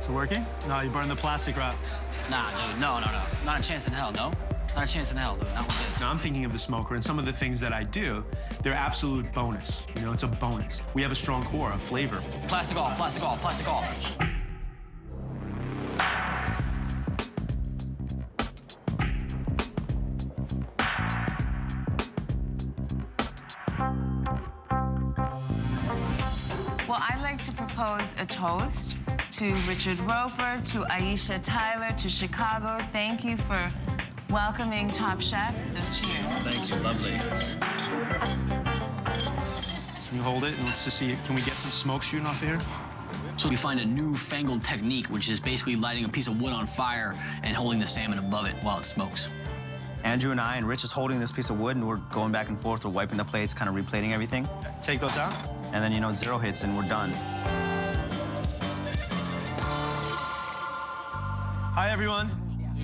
Is it working? No, you burned the plastic wrap. Nah, dude, no. Not a chance in hell, no? Not a chance in hell, dude, not with this. Now, I'm thinking of the smoker, and some of the things that I do, they're absolute bonus. You know, it's a bonus. We have a strong core, a flavor. Plastic off, plastic off, plastic off. Well, I'd like to propose a toast to Richard Roper, to Aisha Tyler, to Chicago. Thank you for welcoming Top Chef. So cheers. Thank you, lovely. Can you hold it and let's just see, can we get some smoke shooting off of here? So we find a newfangled technique, which is basically lighting a piece of wood on fire and holding the salmon above it while it smokes. Andrew and I and Rich is holding this piece of wood, and we're going back and forth. We're wiping the plates, kind of replating everything. Take those out. And then, you know, 0 hits, and we're done. Hi, everyone.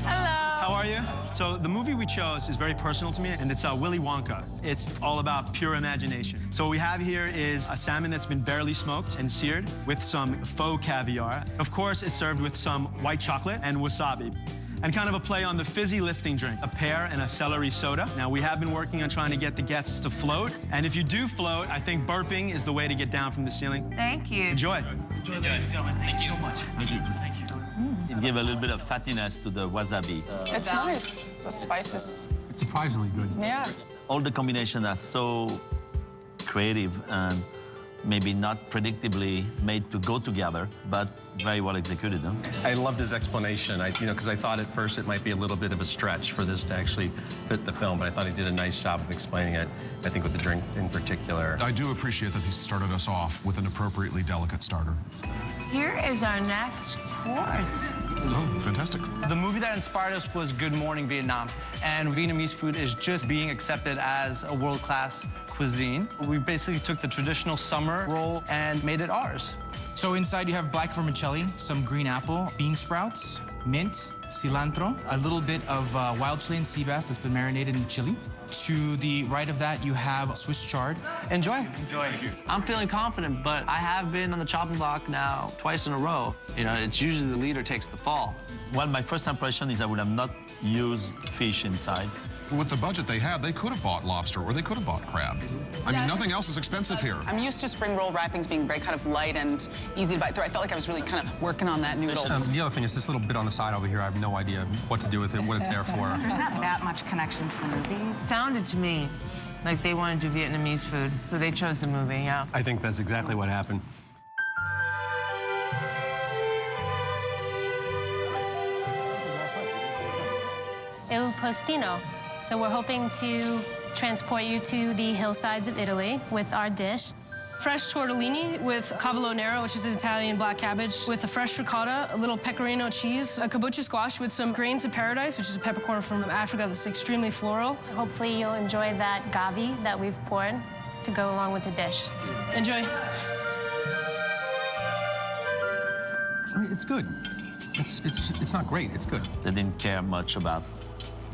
Hello. How are you? So the movie we chose is very personal to me, and it's Willy Wonka. It's all about pure imagination. So what we have here is a salmon that's been barely smoked and seared with some faux caviar. Of course, it's served with some white chocolate and wasabi. And kind of a play on the fizzy lifting drink, a pear and a celery soda. Now, we have been working on trying to get the guests to float. And if you do float, I think burping is the way to get down from the ceiling. Thank you. Enjoy. Enjoy, gentlemen. Thank you so much. Thank you. It gives a little bit of fattiness to the wasabi. It's nice. The spices. It's surprisingly good. Yeah. All the combinations are so creative and maybe not predictably made to go together, but very well executed. Huh? I loved his explanation, because I thought at first it might be a little bit of a stretch for this to actually fit the film, but I thought he did a nice job of explaining it, I think with the drink in particular. I do appreciate that he started us off with an appropriately delicate starter. Here is our next course. Oh, fantastic. The movie that inspired us was Good Morning Vietnam, and Vietnamese food is just being accepted as a world-class cuisine. We basically took the traditional summer roll and made it ours. So inside you have black vermicelli, some green apple, bean sprouts, mint, cilantro, a little bit of wild Chilean sea bass that's been marinated in chili. To the right of that, you have Swiss chard. Enjoy. Enjoy. I'm feeling confident, but I have been on the chopping block now twice in a row. You know, it's usually the leader takes the fall. Well, my first impression is I would have not used fish inside. With the budget they had, they could have bought lobster or they could have bought crab. I mean, nothing else is expensive here. I'm used to spring roll wrappings being very kind of light and easy to bite through. I felt like I was really kind of working on that noodle. The other thing is this little bit on the side over here. I have no idea what to do with it, what it's there for. There's not that much connection to the movie. It sounded to me like they wanted to do Vietnamese food, so they chose the movie, yeah. I think that's exactly what happened. Il Postino. So we're hoping to transport you to the hillsides of Italy with our dish. Fresh tortellini with cavolo nero, which is an Italian black cabbage, with a fresh ricotta, a little pecorino cheese, a kabocha squash with some grains of paradise, which is a peppercorn from Africa that's extremely floral. Hopefully you'll enjoy that gavi that we've poured to go along with the dish. Enjoy. I mean, it's good. It's not great, it's good. They didn't care much about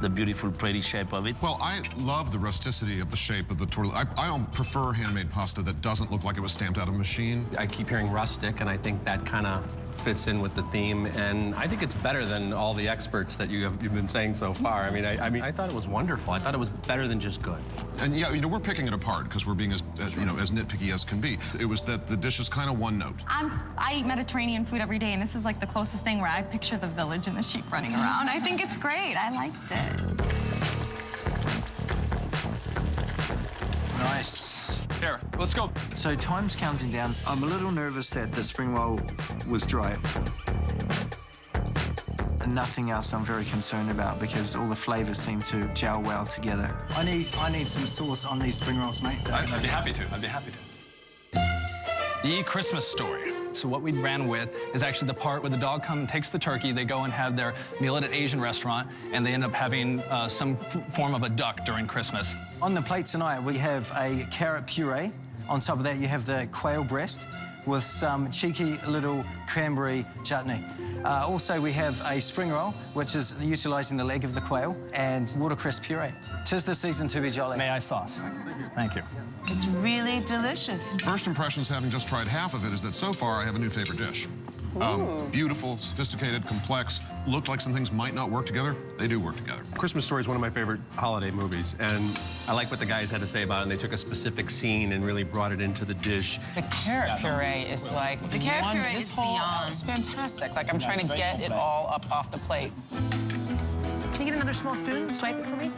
the beautiful, pretty shape of it. Well, I love the rusticity of the shape of the tortellini. I prefer handmade pasta that doesn't look like it was stamped out of a machine. I keep hearing rustic, and I think that kind of fits in with the theme, and I think it's better than all the experts that you've been saying so far. I mean, I thought it was wonderful. I thought it was better than just good. And yeah, we're picking it apart because we're being as nitpicky as can be. It was that the dish is kind of one note. I eat Mediterranean food every day, and this is like the closest thing where I picture the village and the sheep running around. I think it's great. I liked it. Nice. Here, let's go. So time's counting down. I'm a little nervous that the spring roll was dry. Nothing else I'm very concerned about because all the flavors seem to gel well together. I need some sauce on these spring rolls, mate. I'd be happy to. I'd be happy to. The Christmas Story. So what we ran with is actually the part where the dog comes and takes the turkey, they go and have their meal at an Asian restaurant, and they end up having some form of a duck during Christmas. On the plate tonight, we have a carrot puree. On top of that, you have the quail breast with some cheeky little cranberry chutney. Also, we have a spring roll, which is utilising the leg of the quail, and watercress puree. 'Tis the season to be jolly. May I sauce? Thank you. It's really delicious. First impressions, having just tried half of it, is that so far I have a new favorite dish. Beautiful, sophisticated, complex. Looked like some things might not work together. They do work together. Christmas Story is one of my favorite holiday movies, and I like what the guys had to say about it, and they took a specific scene and really brought it into the dish. The carrot puree is like The carrot puree this is whole beyond. It's fantastic. Like I'm trying to get it all up off the plate. Can you get another small spoon? Swipe it for me.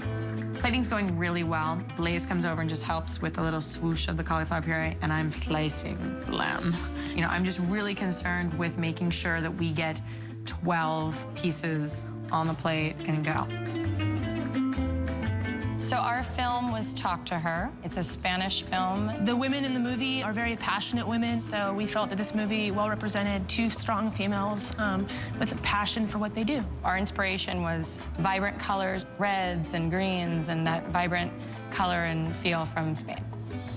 Plating's going really well. Blaze comes over and just helps with a little swoosh of the cauliflower puree, and I'm slicing lamb. You know, I'm just really concerned with making sure that we get 12 pieces on the plate and go. So our film was Talk to Her. It's a Spanish film. The women in the movie are very passionate women, so we felt that this movie well represented two strong females with a passion for what they do. Our inspiration was vibrant colors, reds and greens, and that vibrant color and feel from Spain.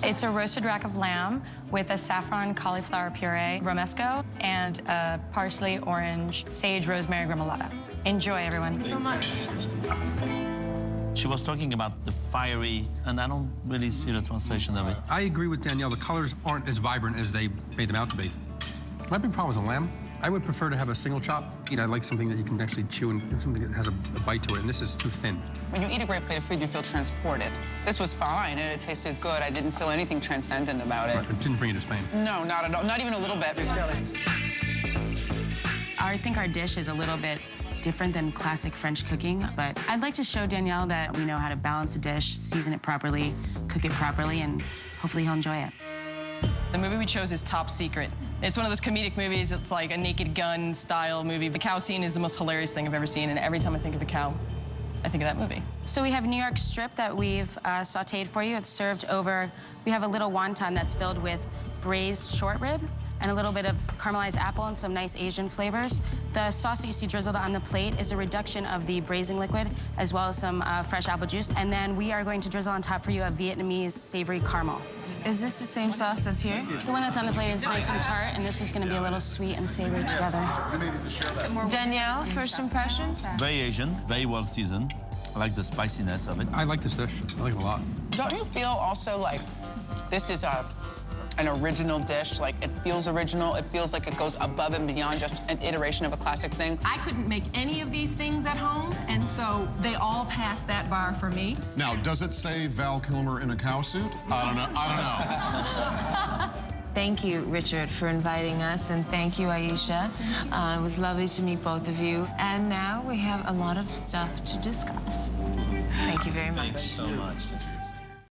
It's a roasted rack of lamb with a saffron cauliflower puree, romesco, and a parsley, orange, sage, rosemary remoulade. Enjoy, everyone. Thank you so much. She was talking about the fiery, and I don't really see the translation of it. I agree with Danielle. The colors aren't as vibrant as they made them out to be. My big problem is a lamb. I would prefer to have a single chop. I like something that you can actually chew and something that has a bite to it, and this is too thin. When you eat a great plate of food, you feel transported. This was fine, and it tasted good. I didn't feel anything transcendent about it. Right, it didn't bring you to Spain. No, not at all. Not even a little bit. I think our dish is a little bit different than classic French cooking, but I'd like to show Danielle that we know how to balance a dish, season it properly, cook it properly, and hopefully he'll enjoy it. The movie we chose is Top Secret. It's one of those comedic movies. It's like a Naked Gun style movie. The cow scene is the most hilarious thing I've ever seen, and every time I think of a cow, I think of that movie. So we have New York strip that we've sauteed for you. It's served over, we have a little wonton that's filled with braised short rib and a little bit of caramelized apple and some nice Asian flavors. The sauce that you see drizzled on the plate is a reduction of the braising liquid as well as some fresh apple juice. And then we are going to drizzle on top for you a Vietnamese savory caramel. Is this the same sauce that's here? The one that's on the plate is nice and tart, and this is going to be a little sweet and savory together. Danielle, first impressions? Very Asian, very well seasoned. I like the spiciness of it. I like this dish. I like it a lot. Don't you feel also like this is an original dish? Like, it feels original. It feels like it goes above and beyond just an iteration of a classic thing. I couldn't make any of these things at home, and so they all passed that bar for me. Now, does it say Val Kilmer in a cow suit? I don't know. Thank you, Richard, for inviting us, and thank you, Aisha. It was lovely to meet both of you. And now we have a lot of stuff to discuss. Thank you very much. Thanks so much.